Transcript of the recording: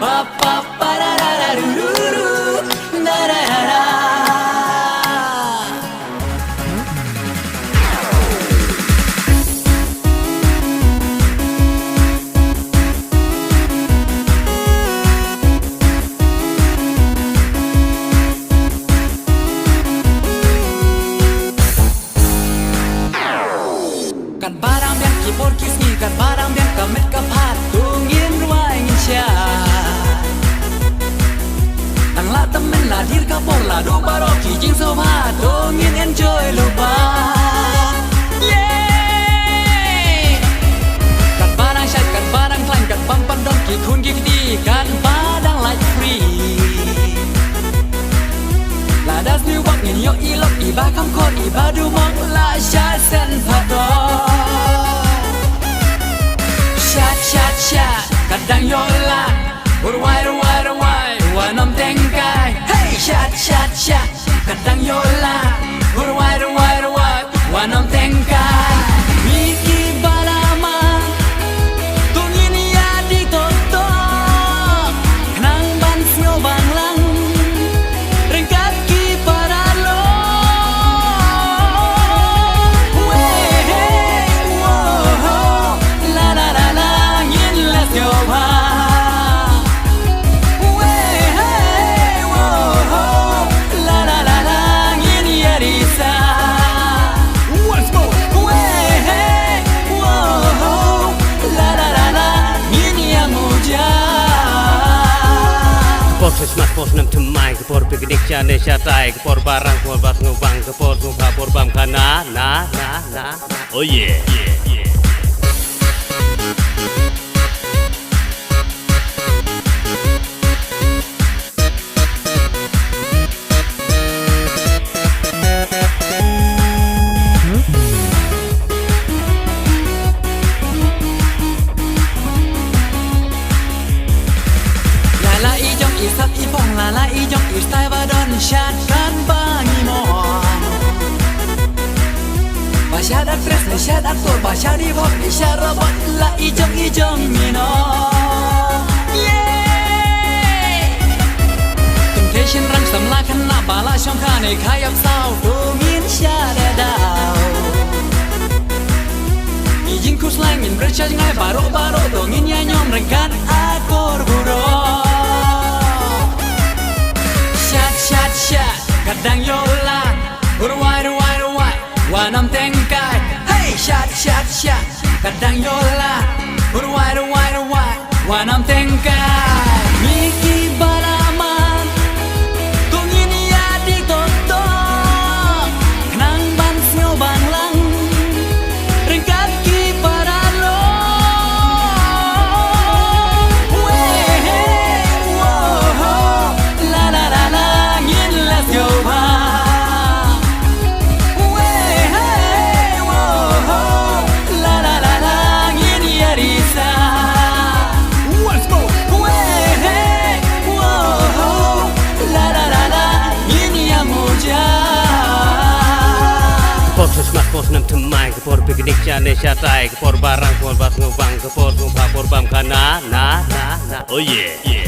pa pa pa da da da ru ru ru da da da da. Kan barang yang kibor kisni kan barang yang kamet kapat tungin ruai ngisya tang la temen la dir kapor la do baro ki jing so pha tungin enjoy lupa yeah kan barang syai kan barang klan kan pampan dong ki kun ki di kan barang like free la das new bak ngin yo i lok i ba kam khot i ba du mong la sha sen pha do kadang yola urwai wanam tengkai hey chat kadang yola urwai wanam tengkai miki balama tungin ya di toto nang ban sio banglang rengkat ki paralo Smartphone nam thumai kepor piknik Janis chatai kepor barang kepor bas ngubang kepor ngubah kepor bam kana na oh yeah Isap ipong lala ijong istai badon syat kan bangi mon Basyad aktres ni syat aktor basyad ipok ni syat robot la ijong mino Yeah Temptation rang samla kan na bala syong kane kayak sao tungin syat edao Ijin kus langin bercaj ngai baro tungin ya nyom rengkan akor buruk kadang yola urwai wanam tengkai hey chat kadang yola urwai wanam tengkai miki balaman tungin ya di toto nang ban sio banglang rengkat ki paralo Smartphone nam thumai kepor piknik Janis chatai kepor barang kepor bas ngubang kepor ngubah kepor bam kana na oh yeah